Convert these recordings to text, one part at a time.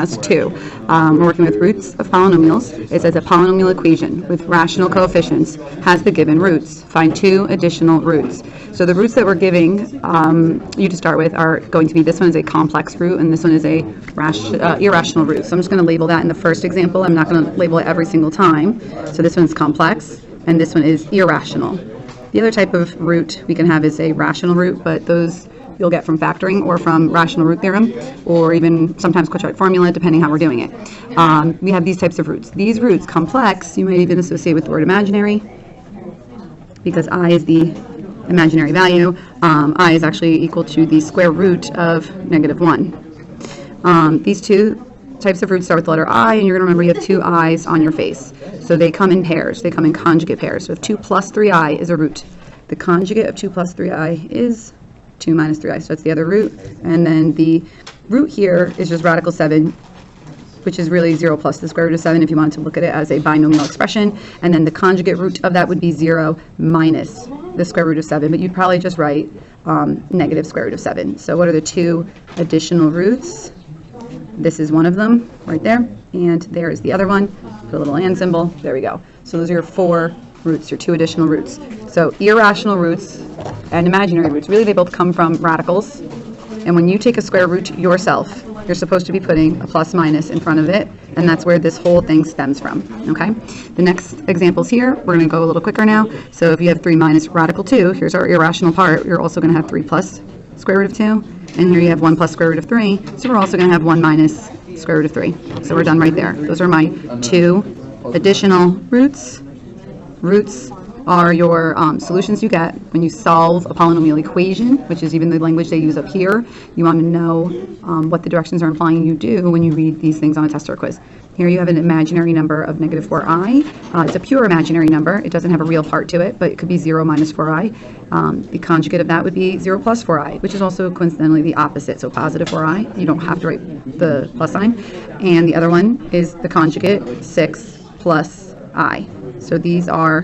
has 2. We're working with roots of polynomials. It says a polynomial equation with rational coefficients has the given roots. Find 2 additional roots. So the roots that we're giving you to start with are going to be, this one is a complex root and this one is a irrational root. So I'm just going to label that in the first example. I'm not going to label it every single time. So this one's complex and this one is irrational. The other type of root we can have is a rational root, but those you'll get from factoring or from rational root theorem, or even sometimes quadratic formula, depending how we're doing it. We have these types of roots. These roots, complex, you might even associate with the word imaginary, because I is the imaginary value. I is actually equal to the square root of -1. These two types of roots start with the letter I, and you're going to remember you have 2 I's on your face. So they come in pairs. They come in conjugate pairs. So if 2 plus 3i is a root, the conjugate of 2 plus 3i is 2 minus 3i. So that's the other root. And then the root here is just radical 7, which is really 0 plus the square root of 7 if you wanted to look at it as a binomial expression. And then the conjugate root of that would be 0 minus the square root of 7. But you'd probably just write negative square root of 7. So what are the 2 additional roots? This is one of them right there. And there is the other one. Put a little and symbol. There we go. So those are your 4 roots, your 2 additional roots. So irrational roots and imaginary roots, really they both come from radicals. And when you take a square root yourself, you're supposed to be putting a plus minus in front of it, and that's where this whole thing stems from, okay? The next examples here, we're going to go a little quicker now. So if you have 3 minus radical 2, here's our irrational part, you're also going to have 3 plus square root of 2, and here you have 1 plus square root of 3, so we're also going to have 1 minus square root of 3. So we're done right there. Those are my 2 additional roots. Roots are your solutions you get when you solve a polynomial equation, which is even the language they use up here. You want to know what the directions are implying you do when you read these things on a test or quiz. Here you have an imaginary number of -4i. It's a pure imaginary number. It doesn't have a real part to it, but it could be 0 minus 4i. The conjugate of that would be 0 plus 4i, which is also coincidentally the opposite, so positive 4i. You don't have to write the plus sign. And the other one is the conjugate, 6 plus I. So these are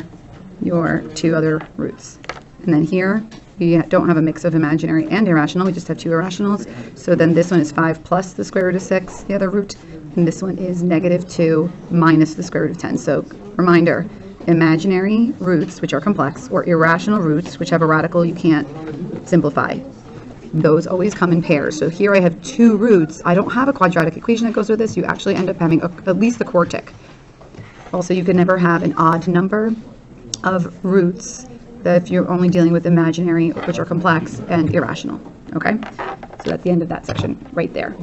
your 2 other roots. And then here we don't have a mix of imaginary and irrational, we just have 2 irrationals. So then this one is 5 plus the square root of 6, the other root, and this one is -2 minus the square root of 10. So reminder, imaginary roots, which are complex, or irrational roots, which have a radical you can't simplify, those always come in pairs. So here I have 2 roots. I don't have a quadratic equation that goes with this. You actually end up having at least the quartic. Also, you can never have an odd number of roots that if you're only dealing with imaginary, which are complex and irrational. Okay, so that's the end of that section right there.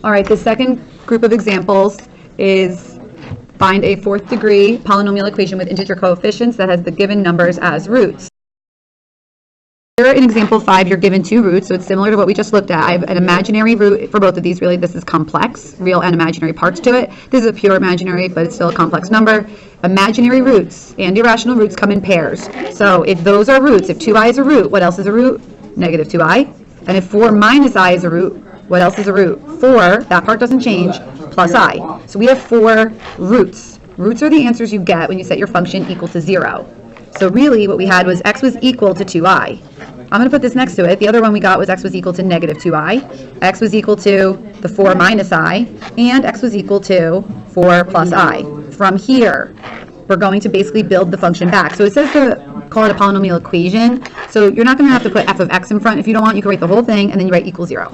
All right, the second group of examples is find a 4th degree polynomial equation with integer coefficients that has the given numbers as roots. Here in example 5, you're given 2 roots, so it's similar to what we just looked at. I have an imaginary root for both of these. Really, this is complex, real and imaginary parts to it. This is a pure imaginary, but it's still a complex number. Imaginary roots and irrational roots come in pairs. So if those are roots, if 2i is a root, what else is a root? -2i. And if 4 minus i is a root, what else is a root? 4, that part doesn't change, plus I. So we have 4 roots. Roots are the answers you get when you set your function equal to 0. So really what we had was x was equal to 2i. I'm going to put this next to it. The other one we got was x was equal to -2i. X was equal to the 4 minus i. And x was equal to 4 plus i. From here, we're going to basically build the function back. So it says to call it a polynomial equation. So you're not going to have to put f of x in front. If you don't want, you can write the whole thing and then you write equals 0.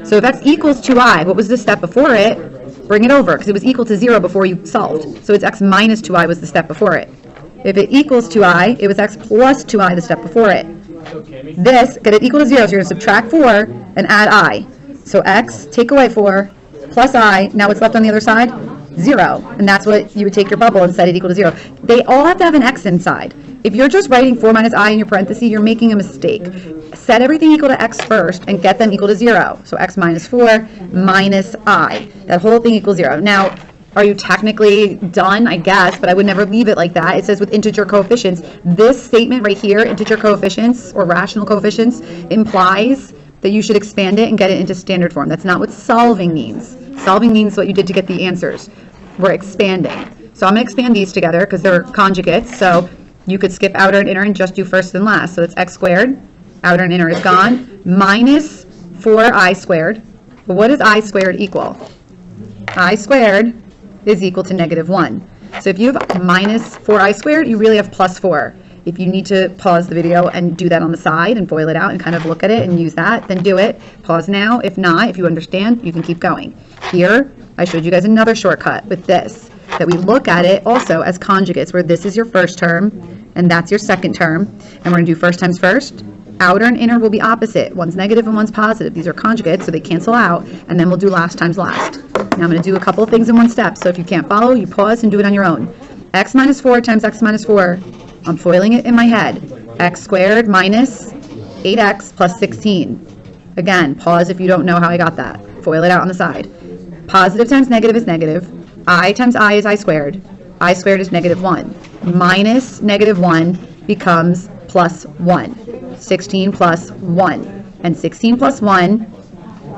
So if x equals 2i, what was the step before it? Bring it over because it was equal to 0 before you solved. So it's x minus 2i was the step before it. If it equals 2i, it was x plus 2i the step before it. This, get it equal to 0, so you're going to subtract 4 and add I. So x, take away 4, plus I, now what's left on the other side? 0. And that's what you would take your bubble and set it equal to 0. They all have to have an x inside. If you're just writing 4 minus I in your parenthesis, you're making a mistake. Set everything equal to x first and get them equal to 0. So x minus 4 minus I. That whole thing equals 0. Now, are you technically done? I guess, but I would never leave it like that. It says with integer coefficients. This statement right here, integer coefficients or rational coefficients, implies that you should expand it and get it into standard form. That's not what solving means. Solving means what you did to get the answers. We're expanding. So I'm going to expand these together because they're conjugates. So you could skip outer and inner and just do first and last. So it's x squared, outer and inner is gone, minus 4i squared. But what does I squared equal? I squared is equal to -1. So if you have minus 4i squared, you really have plus 4. If you need to pause the video and do that on the side and FOIL it out and kind of look at it and use that, then do it. Pause now. If not, if you understand, you can keep going. Here, I showed you guys another shortcut with this, that we look at it also as conjugates, where this is your first term and that's your second term. And we're going to do first times first. Outer and inner will be opposite. One's negative and one's positive. These are conjugates, so they cancel out. And then we'll do last times last. Now I'm going to do a couple of things in one step. So if you can't follow, you pause and do it on your own. X minus 4 times x minus 4. I'm foiling it in my head. X squared minus 8x plus 16. Again, pause if you don't know how I got that. Foil it out on the side. Positive times negative is negative. I times I is I squared. I squared is -1. Minus -1 becomes plus 1. 16 plus 1. And 16 plus 1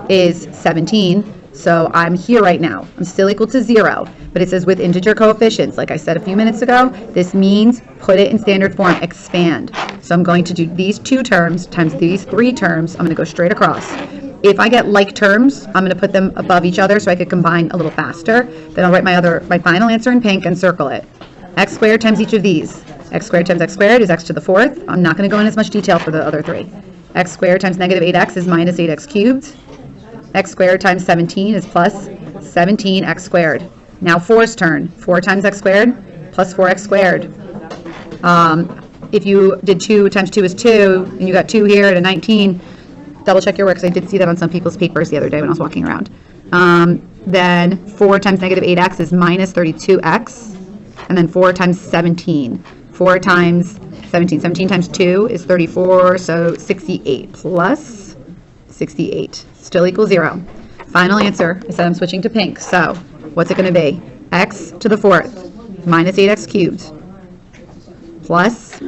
is 17. So I'm here right now. I'm still equal to 0. But it says with integer coefficients. Like I said a few minutes ago, this means put it in standard form, expand. So I'm going to do these 2 terms times these 3 terms. I'm going to go straight across. If I get like terms, I'm going to put them above each other so I could combine a little faster. Then I'll write my final answer in pink and circle it. X squared times each of these. X squared times x squared is x to the 4th. I'm not going to go in as much detail for the other 3. X squared times -8x is minus 8x cubed. X squared times 17 is plus 17x squared. Now 4's turn. 4 times x squared plus 4x squared. If you did 2 times 2 is 2, and you got 2 here at a 19, double check your work, because I did see that on some people's papers the other day when I was walking around. Then 4 times -8x is minus 32x. And then 4 times 17. 4 times 17. 17 times 2 is 34, so 68 plus 68. Still equals 0. Final answer. I said I'm switching to pink. So what's it going to be? X to the 4th minus 8x cubed plus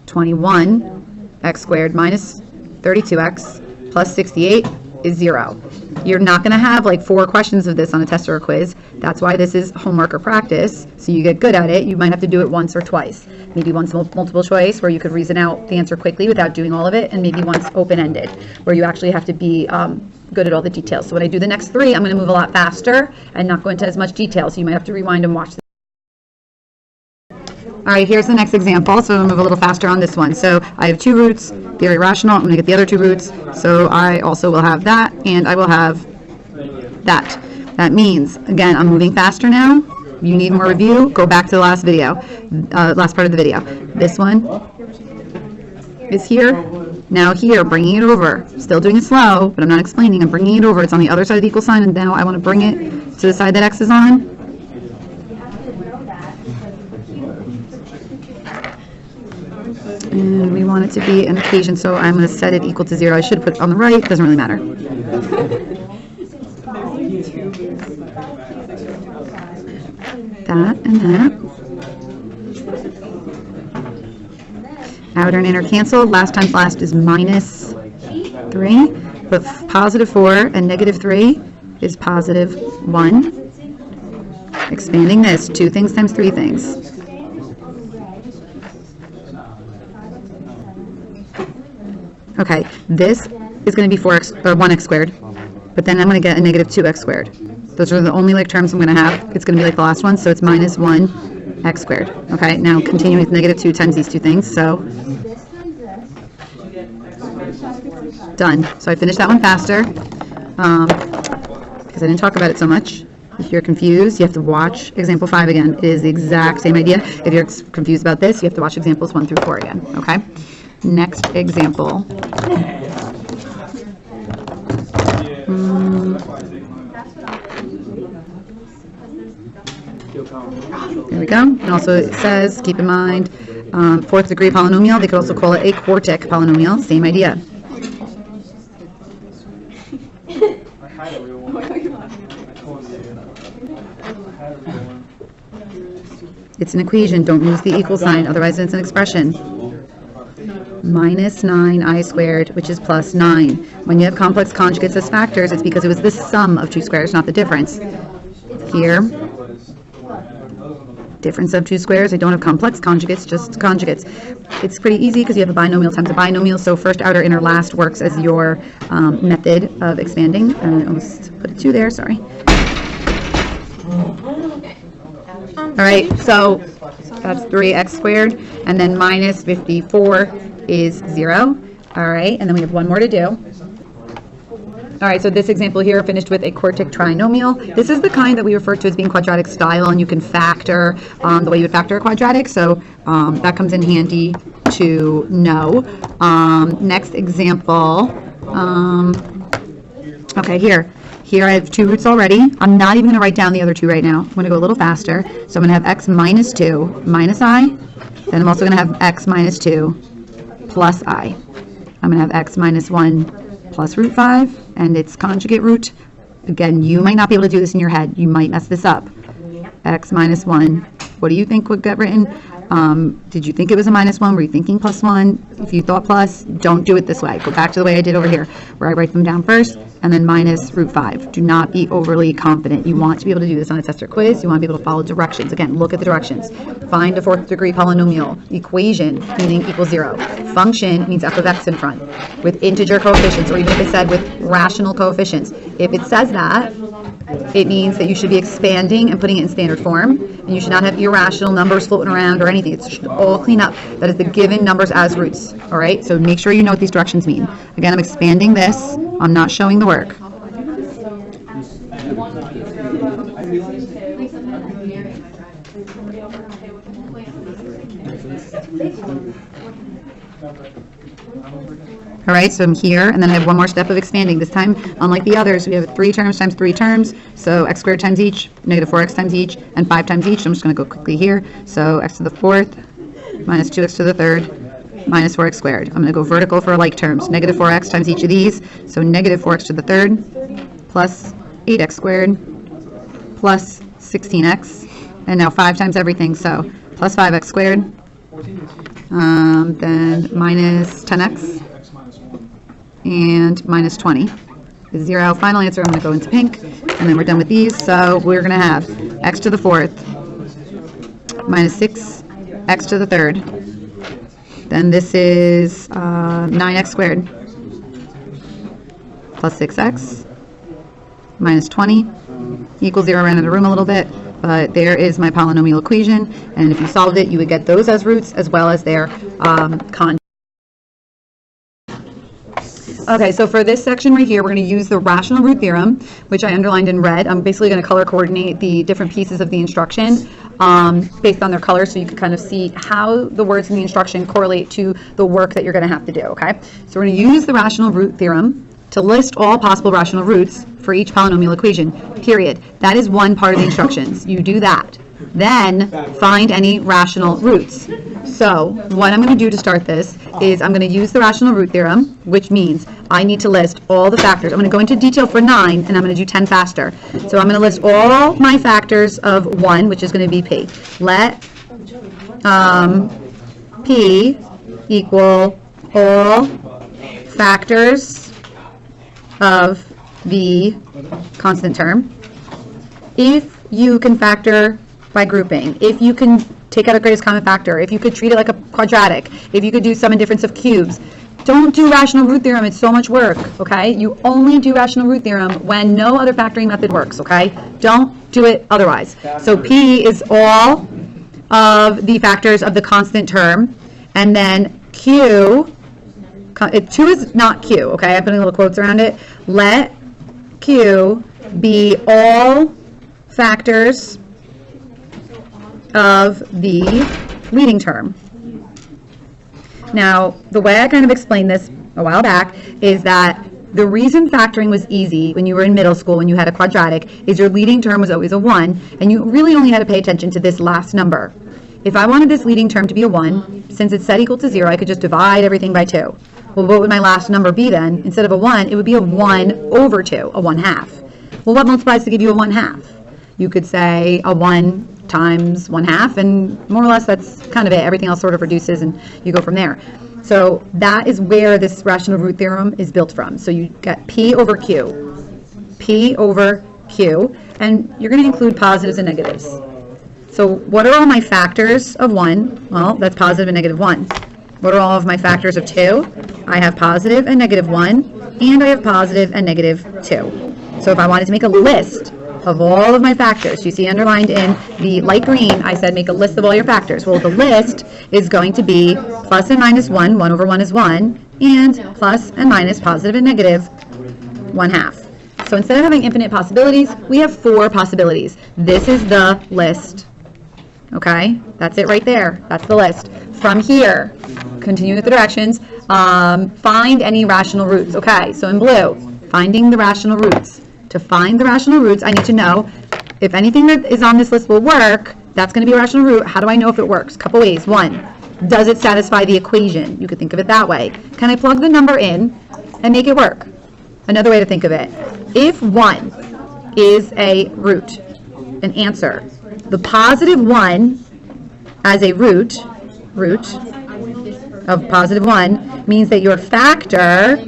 21x squared minus 32x plus 68 is 0. You're not going to have like 4 questions of this on a test or a quiz. That's why this is homework or practice. So you get good at it. You might have to do it once or twice. Maybe once multiple choice where you could reason out the answer quickly without doing all of it, and maybe once open-ended where you actually have to be good at all the details. So when I do the next 3, I'm going to move a lot faster and not go into as much detail. So you might have to rewind and watch. All right, here's the next example. So I'm going to move a little faster on this one. So I have 2 roots, they're irrational. I'm going to get the other 2 roots. So I also will have that, and I will have that. That means, again, I'm moving faster now. You need more review, go back to the last video, last part of the video. This one is here. Now here, bringing it over. Still doing it slow, but I'm not explaining. I'm bringing it over. It's on the other side of the equal sign, and now I want to bring it to the side that x is on. And we want it to be an equation, so I'm going to set it equal to 0. I should put it on the right. Doesn't really matter. That and that. Outer and inner cancel. Last times last is minus 3. But positive 4 and negative 3 is positive 1. Expanding this. 2 things times 3 things. Okay, this is going to be 4x or 1x squared, but then I'm going to get a negative 2x squared. Those are the only like terms I'm going to have. It's going to be like the last one, so it's minus 1x squared. Okay, now continuing with negative 2 times these 2 things, so done. So I finished that one faster because I didn't talk about it so much. If you're confused, you have to watch example 5 again. It is the exact same idea. If you're confused about this, you have to watch examples 1 through 4 again. Okay. Next example. There we go. And also it says, keep in mind, 4th degree polynomial. They could also call it a quartic polynomial. Same idea. It's an equation. Don't use the equal sign, otherwise it's an expression. Minus 9i squared, which is plus 9. When you have complex conjugates as factors, it's because it was the sum of 2 squares, not the difference. Here, Difference of two squares. I don't have complex conjugates, just conjugates. It's pretty easy because you have a binomial times a binomial. So first, outer, inner, last works as your method of expanding. I almost put a 2 there, sorry. All right, so that's 3x squared, and then minus 54 is 0. All right, and then we have one more to do. All right, so this example here finished with a quartic trinomial. This is the kind that we refer to as being quadratic style, and you can factor the way you would factor a quadratic, so that comes in handy to know. Next example, okay, here I have 2 roots already. I'm not even going to write down the other 2 right now. I'm going to go a little faster. So I'm going to have x minus 2 minus I. Then I'm also going to have x minus 2 plus I. I'm going to have x minus 1 plus root 5, and its conjugate root. Again, you might not be able to do this in your head. You might mess this up. X minus 1. What do you think would get written? Did you think it was a minus 1? Were you thinking plus 1? If you thought plus, don't do it this way. Go back to the way I did over here, where I write them down first, and then minus root 5. Do not be overly confident. You want to be able to do this on a test or quiz. You want to be able to follow directions. Again, look at the directions. Find a 4th degree polynomial. Equation, meaning equals 0. Function means f of x in front. With integer coefficients, or even if it said with rational coefficients. If it says that, it means that you should be expanding and putting it in standard form, and you should not have irrational numbers floating around or anything. It should all clean up. That is the given numbers as roots. All right, so make sure you know what these directions mean. Again, I'm expanding this. I'm not showing the work. All right, so I'm here, and then I have one more step of expanding. This time, unlike the others, we have 3 terms times 3 terms, so x squared times each, negative 4x times each, and 5 times each. I'm just going to go quickly here. So x to the 4th minus 2x to the 3rd minus 4x squared. I'm going to go vertical for like terms. Negative 4x times each of these, so negative 4x to the 3rd plus 8x squared plus 16x, and now 5 times everything, so plus 5x squared, then minus 10x, and minus 20 is 0. Final answer, I'm going to go into pink, and then we're done with these. So we're going to have x to the 4th minus 6x to the 3rd. Then this is 9x squared plus 6x minus 20 equals 0. Ran out of room a little bit, but there is my polynomial equation. And if you solved it, you would get those as roots as well as their conjugates. Okay, so for this section right here, we're going to use the rational root theorem, which I underlined in red. I'm basically going to color coordinate the different pieces of the instruction based on their color, so you can kind of see how the words in the instruction correlate to the work that you're going to have to do, okay? So we're going to use the rational root theorem to list all possible rational roots for each polynomial equation, period. That is one part of the instructions. You do that. Then find any rational roots. So what I'm going to do to start this is I'm going to use the rational root theorem, which means I need to list all the factors. I'm going to go into detail for 9, and I'm going to do 10 faster. So I'm going to list all my factors of 1, which is going to be p. Let p equal all factors of the constant term. If you can factor by grouping, if you can take out a greatest common factor, if you could treat it like a quadratic, if you could do sum and difference of cubes, don't do rational root theorem. It's so much work, okay? You only do rational root theorem when no other factoring method works, okay? Don't do it otherwise. So P is all of the factors of the constant term, and then Q, 2 is not Q, okay? I'm putting little quotes around it. Let Q be all factors of the leading term. Now, the way I kind of explained this a while back is that the reason factoring was easy when you were in middle school, when you had a quadratic, is your leading term was always a 1, and you really only had to pay attention to this last number. If I wanted this leading term to be a 1, since it's set equal to 0, I could just divide everything by 2. Well, what would my last number be then? Instead of a 1, it would be a 1 over 2, a 1/2. Well, what multiplies to give you a 1/2? You could say a 1 times 1/2, and more or less that's kind of it. Everything else sort of reduces, and you go from there. So that is where this rational root theorem is built from. So you get P over Q, P over Q, and you're going to include positives and negatives. So what are all my factors of 1? Well, that's positive and negative 1. What are all of my factors of 2? I have positive and negative 1, and I have positive and negative 2. So if I wanted to make a list of all of my factors, you see underlined in the light green, I said make a list of all your factors. Well, the list is going to be plus and minus 1, 1 over 1 is 1, and plus and minus positive and negative 1/2. So instead of having infinite possibilities, we have 4 possibilities. This is the list. Okay, that's it right there. That's the list. From here, continue with the directions, find any rational roots. Okay, so in blue, finding the rational roots. To find the rational roots, I need to know if anything that is on this list will work, that's going to be a rational root. How do I know if it works? Couple ways. 1, does it satisfy the equation? You could think of it that way. Can I plug the number in and make it work? Another way to think of it. If 1 is a root, an answer, the positive 1 as a root of positive 1 means that your factor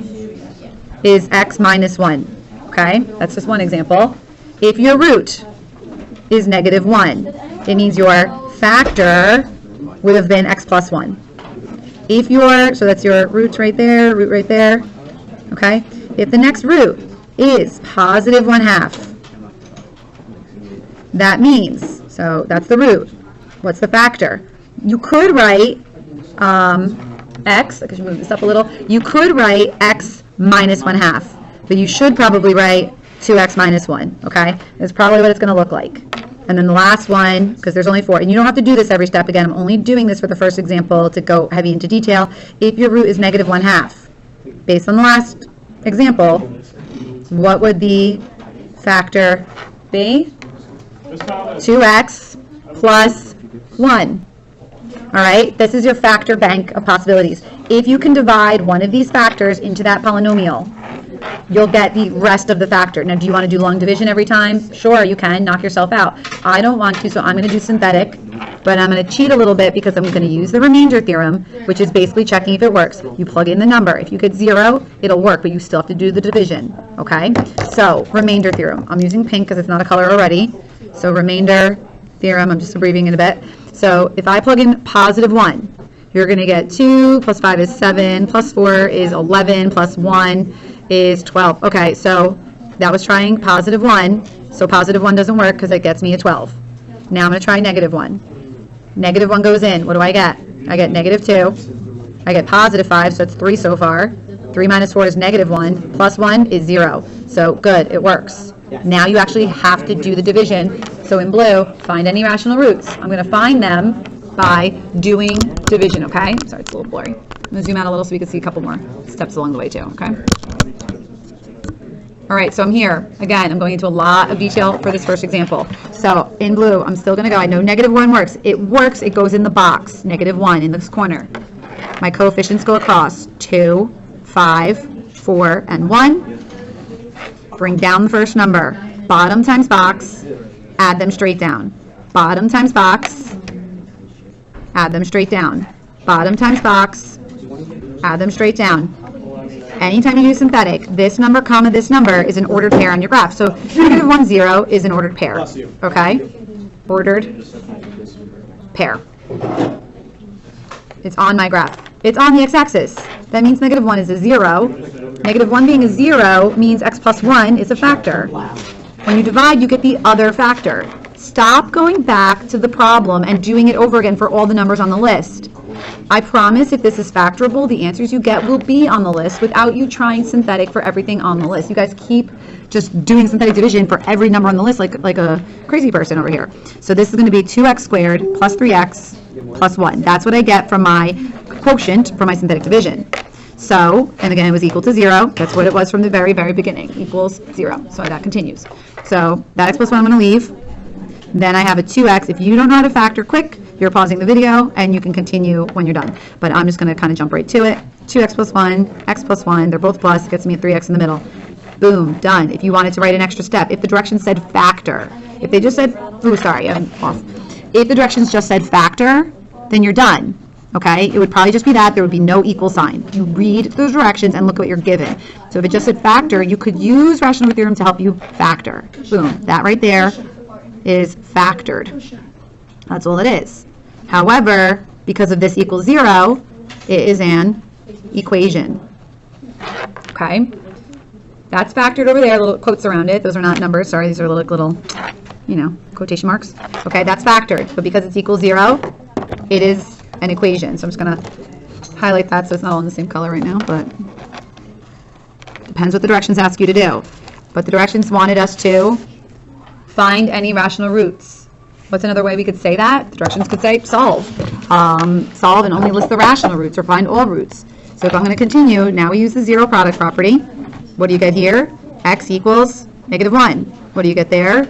is x minus 1. Okay, that's just one example. If your root is negative 1, it means your factor would have been x plus 1. If your, so that's your root right there, okay? If the next root is positive 1/2, that means, so that's the root. What's the factor? You could write x, I should move this up a little, you could write x minus 1/2. But you should probably write 2x minus 1, okay? That's probably what it's going to look like. And then the last one, because there's only 4, and you don't have to do this every step. Again, I'm only doing this for the first example to go heavy into detail. If your root is negative 1/2, based on the last example, what would the factor be? 2x plus 1. All right, this is your factor bank of possibilities. If you can divide one of these factors into that polynomial, you'll get the rest of the factor. Now, do you want to do long division every time? Sure, you can. Knock yourself out. I don't want to, so I'm going to do synthetic, but I'm going to cheat a little bit because I'm going to use the remainder theorem, which is basically checking if it works. You plug in the number. If you get 0, it'll work, but you still have to do the division, okay? So, remainder theorem. I'm using pink because it's not a color already. So, remainder theorem, I'm just abbreviating it a bit. So, if I plug in positive 1, you're going to get 2 plus 5 is 7, plus 4 is 11, plus 1 is 12. Okay, so that was trying positive 1. So positive 1 doesn't work because it gets me a 12. Now I'm going to try negative 1. Negative 1 goes in. What do I get? I get negative 2. I get positive 5, so it's 3 so far. 3 minus 4 is negative 1. Plus 1 is 0. So good, it works. Now you actually have to do the division. So in blue, find any rational roots. I'm going to find them by doing division, okay? Sorry, it's a little blurry. I'm going to zoom out a little so we can see a couple more steps along the way too, okay? All right, so I'm here. Again, I'm going into a lot of detail for this first example. So in blue, I'm still going to go. I know negative 1 works. It works. It goes in the box, negative 1 in this corner. My coefficients go across 2, 5, 4, and 1. Bring down the first number. Bottom times box, add them straight down. Bottom times box, add them straight down. Bottom times box, add them straight down. Anytime you do synthetic, this number, comma, this number is an ordered pair on your graph. So negative 1, 0 is an ordered pair. Okay? Ordered pair. It's on my graph. It's on the x-axis. That means negative 1 is a 0. Negative 1 being a 0 means x plus 1 is a factor. When you divide, you get the other factor. Stop going back to the problem and doing it over again for all the numbers on the list. I promise if this is factorable, the answers you get will be on the list without you trying synthetic for everything on the list. You guys keep just doing synthetic division for every number on the list like a crazy person over here. So this is going to be 2x squared plus 3x plus 1. That's what I get from my quotient for my synthetic division. So, and again, it was equal to 0. That's what it was from the very, very beginning, equals 0. So that continues. So that x plus 1 I'm going to leave. Then I have a 2x. If you don't know how to factor quick, you're pausing the video and you can continue when you're done. But I'm just going to kind of jump right to it. 2x plus 1, x plus 1, they're both plus, gets me a 3x in the middle. Boom, done. If you wanted to write an extra step, if the directions said factor, if they just said, oh, sorry, I'm off. If the directions just said factor, then you're done. Okay, it would probably just be that. There would be no equal sign. You read those directions and look at what you're given. So if it just said factor, you could use rational theorem to help you factor. Boom, that right there is factored. That's all it is. However, because of this equals 0, it is an equation. Okay? That's factored over there, little quotes around it. Those are not numbers, sorry, these are little, quotation marks. Okay, that's factored, but because it's equals 0, it is an equation. So I'm just going to highlight that so it's not all in the same color right now, but depends what the directions ask you to do. But the directions wanted us to find any rational roots. What's another way we could say that? The directions could say solve. Solve and only list the rational roots or find all roots. So if I'm going to continue, now we use the zero product property. What do you get here? X equals -1. What do you get there?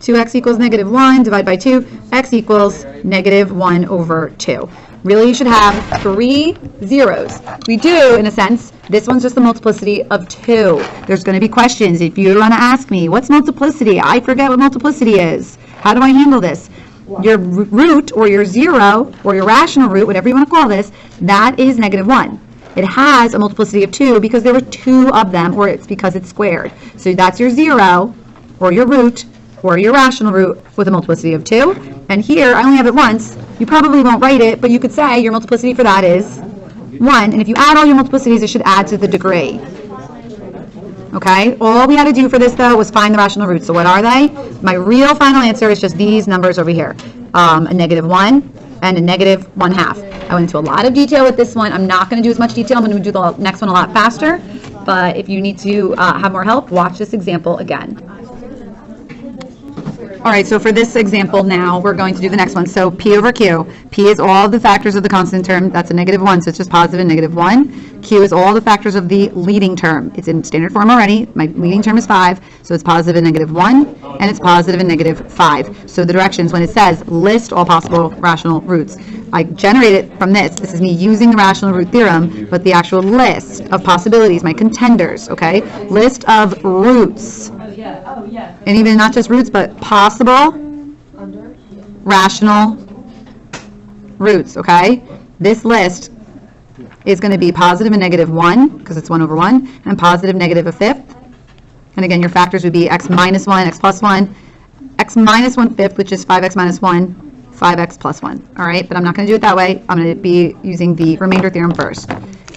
2x equals -1, divide by 2, x equals -1 over 2. Really, you should have 3 zeros. We do, in a sense. This one's just the multiplicity of 2. There's going to be questions. If you want to ask me, what's multiplicity? I forget what multiplicity is. How do I handle this? Your root, or your zero, or your rational root, whatever you want to call this, that is -1. It has a multiplicity of 2 because there were 2 of them, or it's because it's squared. So that's your zero, or your root, or your rational root with a multiplicity of 2. And here, I only have it once. You probably won't write it, but you could say your multiplicity for that is 1. And if you add all your multiplicities, it should add to the degree. Okay? All we had to do for this, though, was find the rational roots. So what are they? My real final answer is just these numbers over here. A -1 and a -1/2. I went into a lot of detail with this one. I'm not going to do as much detail. I'm going to do the next one a lot faster. But if you need to have more help, watch this example again. All right, so for this example now, we're going to do the next one. So P over Q. P is all the factors of the constant term. That's a -1, so it's just positive and -1. Q is all the factors of the leading term. It's in standard form already. My leading term is 5, so it's positive and -1, and it's positive and -5. So the directions, when it says list all possible rational roots, I generate it from this. This is me using the rational root theorem, but the actual list of possibilities, my contenders, okay? List of roots. And even not just roots, but possible rational roots, okay? This list is going to be positive and -1, because it's 1 over 1, and positive -1/5. And again, your factors would be x minus 1, x plus 1, x minus 1/5, which is 5x minus 1, 5x plus 1. All right, but I'm not going to do it that way. I'm going to be using the remainder theorem first.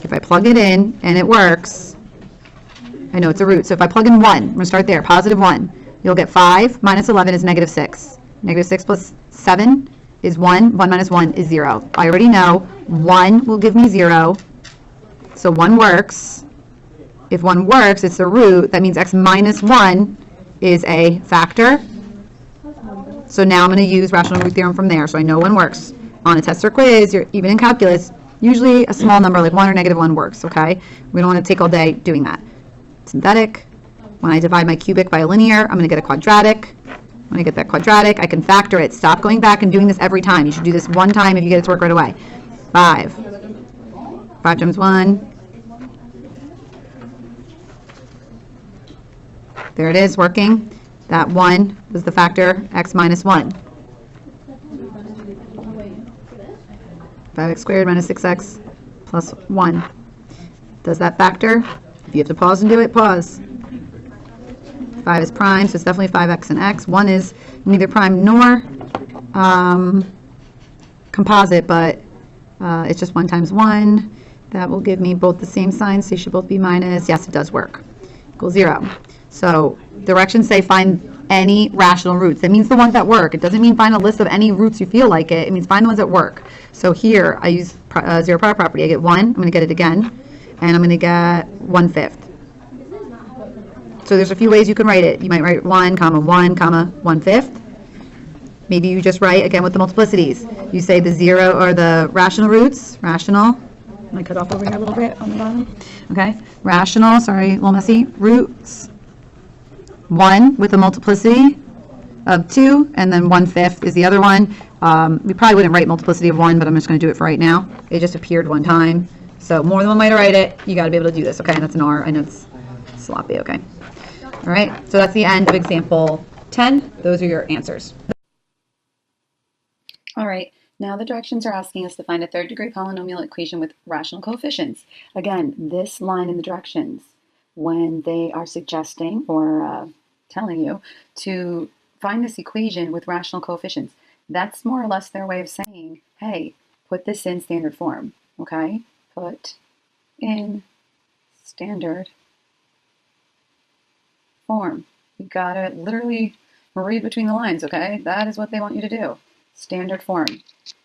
If I plug it in and it works, I know it's a root. So if I plug in 1, I'm going to start there, positive 1. You'll get 5 minus 11 is -6. -6 plus 7 is 1. 1 minus 1 is 0. I already know 1 will give me 0. So 1 works. If 1 works, it's a root. That means x minus 1 is a factor. So now I'm going to use rational root theorem from there. So I know 1 works. On a test or quiz, even in calculus, usually a small number like 1 or -1 works, okay? We don't want to take all day doing that. Synthetic. When I divide my cubic by a linear, I'm going to get a quadratic. When I get that quadratic, I can factor it. Stop going back and doing this every time. You should do this one time if you get it to work right away. 5. 5 times 1. There it is, working. That 1 was the factor, x minus 1. 5x squared minus 6x plus 1. Does that factor? If you have to pause and do it, pause. 5 is prime, so it's definitely 5x and x. 1 is neither prime nor composite, but it's just 1 times 1. That will give me both the same sign, so they should both be minus. Yes, it does work. Equals 0. So directions say find any rational roots. That means the ones that work. It doesn't mean find a list of any roots you feel like it. It means find the ones that work. So here, I use zero product property. I get 1. I'm going to get it again. And I'm going to get 1/5. So there's a few ways you can write it. You might write 1, 1, 1/5. Maybe you just write, again, with the multiplicities. You say the 0 or the rational roots. Rational. Let me cut off over here a little bit on the bottom. Okay. Rational, sorry, a little messy. Roots. 1 with a multiplicity of 2, and then 1/5 is the other one. We probably wouldn't write multiplicity of 1, but I'm just going to do it for right now. It just appeared one time. So more than one way to write it. You got to be able to do this. Okay, and that's an R. I know it's sloppy. Okay. All right. So that's the end of example 10. Those are your answers. All right. Now the directions are asking us to find a third-degree polynomial equation with rational coefficients. Again, this line in the directions, when they are suggesting or telling you to find this equation with rational coefficients, That's more or less their way of saying, hey, put this in standard form, okay? Put in standard form. You gotta literally read between the lines, okay? That is what they want you to do. Standard form.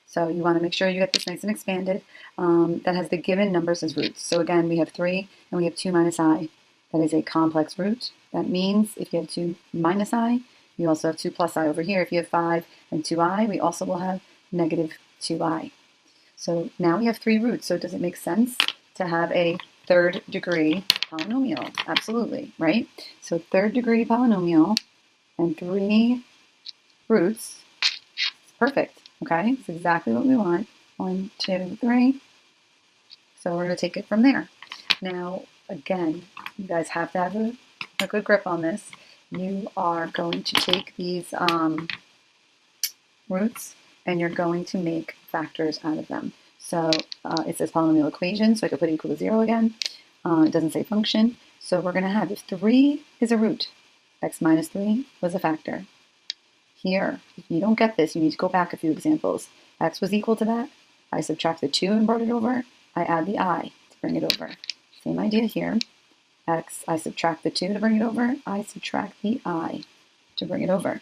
So you want to make sure you get this nice and expanded. That has the given numbers as roots. So again, we have 3 and we have 2 minus I. That is a complex root. That means if you have 2 minus I, you also have 2 plus I over here. If you have 5 and 2I, we also will have negative 2I. So now we have 3 roots. So does it make sense to have a third degree polynomial? Absolutely, right? So third degree polynomial and 3 roots. It's perfect, okay? It's exactly what we want. 1, 2, 3. So we're going to take it from there. Now, again, you guys have to have a good grip on this. You are going to take these roots and you're going to make factors out of them. So it says polynomial equation, so I could put equal to 0 again. It doesn't say function. So we're going to have, if 3 is a root, x minus 3 was a factor. Here, if you don't get this, you need to go back a few examples. X was equal to that. I subtract the 2 and brought it over. I add the I to bring it over. Same idea here. X, I subtract the 2 to bring it over. I subtract the I to bring it over.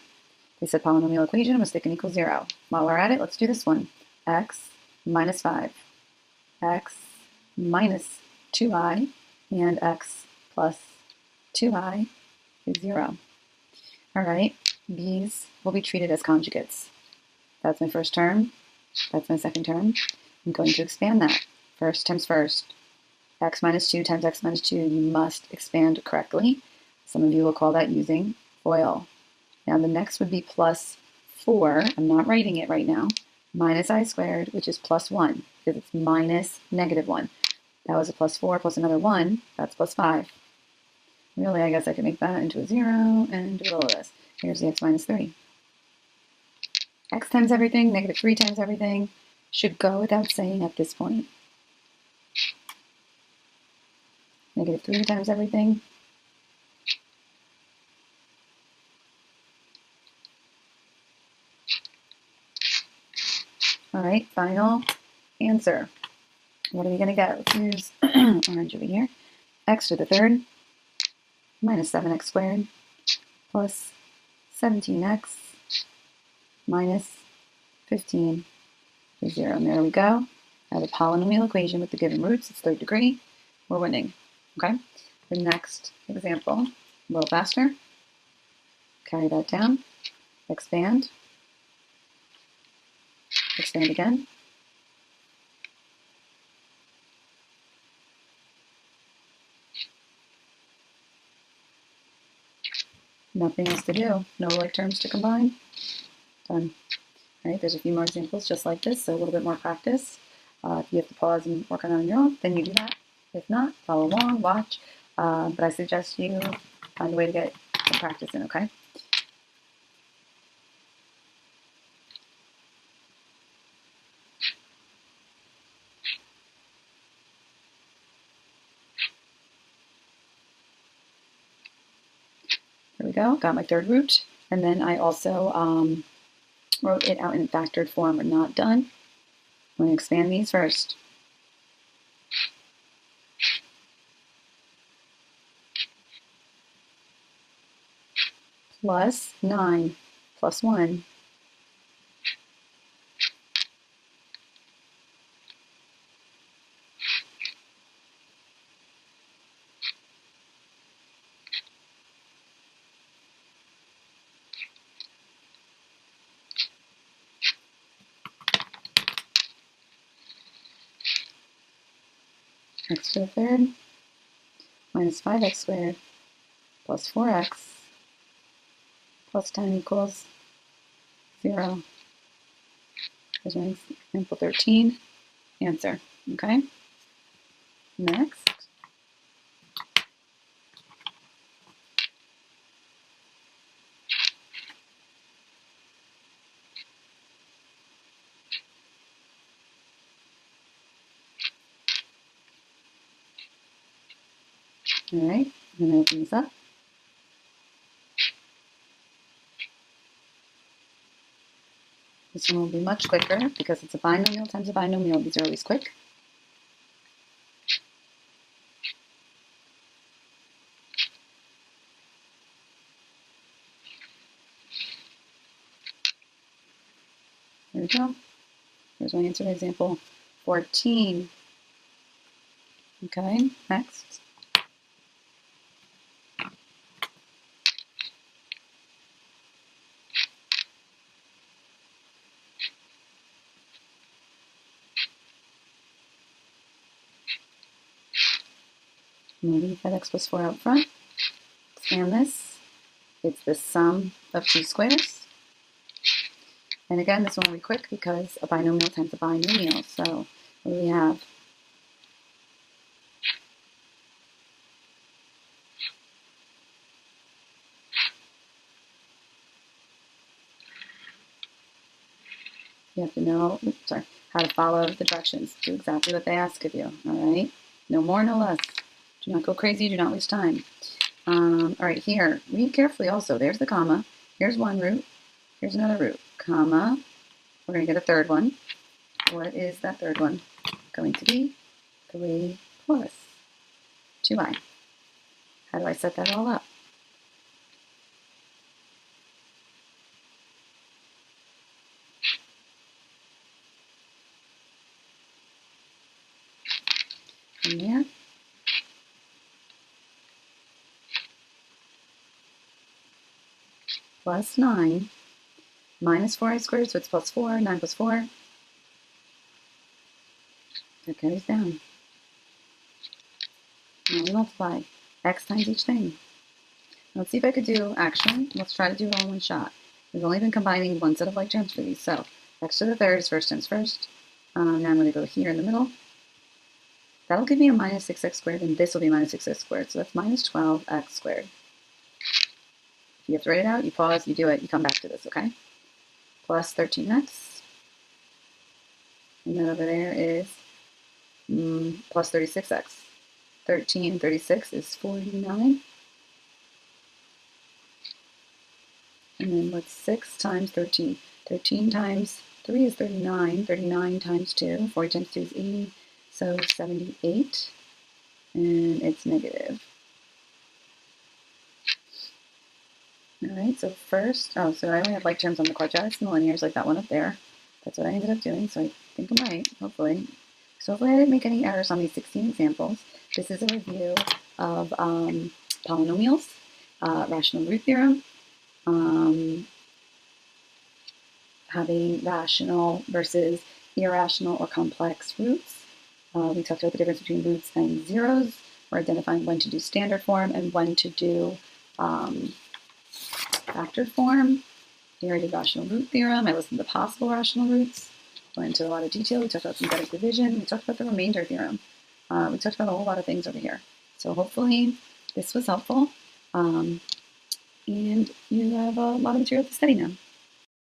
They said polynomial equation was thick and equals 0. While we're at it, let's do this one. X minus 5. X minus 2I and x plus 2I is 0. All right, these will be treated as conjugates. That's my first term. That's my second term. I'm going to expand that. First times first. X minus 2 times x minus 2. You must expand correctly. Some of you will call that using FOIL. Now the next would be plus 4. I'm not writing it right now. Minus I squared, which is plus 1, because it's minus negative 1. That was a plus 4 plus another 1. That's plus 5. Really, I guess I could make that into a 0 and do all of this. Here's the x minus 3. X times everything, negative 3 times everything, should go without saying at this point. Negative 3 times everything. All right, final answer. What are we going to get? Let's use orange over here. X to the third minus 7x squared plus 17x minus 15 is 0. And there we go. I have a polynomial equation with the given roots. It's third degree. We're winning. Okay. The next example, a little faster. Carry that down. Expand. Expand again. Nothing else to do. No like terms to combine. Done. All right, there's a few more examples just like this, so a little bit more practice. If you have to pause and work on it on your own, then you do that. If not, follow along, watch. But I suggest you find a way to get some practice in, okay? There we go, got my third root. And then I also wrote it out in factored form. We're not done. I'm going to expand these first. Plus 9 plus 1. X to the third minus 5x squared plus 4x plus 10 equals 0. There's my example 13 answer. Okay? Next. All right, I'm going to open this up. This one will be much quicker because it's a binomial times a binomial. These are always quick. There we go. Here's my answer to example 14. Okay, next. Leave that x plus 4 out front. Expand this. It's the sum of two squares. And again, this one will be quick because a binomial times a binomial. So what do we have? You have to know, how to follow the directions. Do exactly what they ask of you. All right? No more, no less. Do not go crazy. Do not waste time. All right, here. Read carefully also. There's the comma. Here's one root. Here's another root. Comma. We're going to get a third one. What is that third one going to be? 3 plus 2i. How do I set that all up? From there. Plus 9 minus 4i squared, so it's plus 4. 9 plus 4. That carries down. Now we multiply x times each thing. Let's see if I could do, actually, let's try to do it all in one shot. We've only been combining one set of like terms for these. So x to the third is first times first. Now I'm going to go here in the middle. That'll give me a minus 6x squared, and this will be minus 6x squared. So that's minus 12x squared. If you have to write it out, you pause, you do it, you come back to this, okay? Plus 13x. And then over there is plus 36x. 13 and 36 is 49. And then what's 6 times 13? 13 times 3 is 39. 39 times 2. 40 times 2 is 80. So 78. And it's negative. Alright, so first, so I only have like terms on the quadratics and the linears like that one up there. That's what I ended up doing, so I think I'm right, hopefully. So hopefully I didn't make any errors on these 16 examples. This is a review of polynomials, rational root theorem, having rational versus irrational or complex roots. We talked about the difference between roots and zeros. We're identifying when to do standard form and when to do factored form. We already did rational root theorem. I listed the possible rational roots. Went into a lot of detail. We talked about synthetic division. We talked about the remainder theorem. We talked about a whole lot of things over here. So hopefully this was helpful. And you have a lot of material to study now.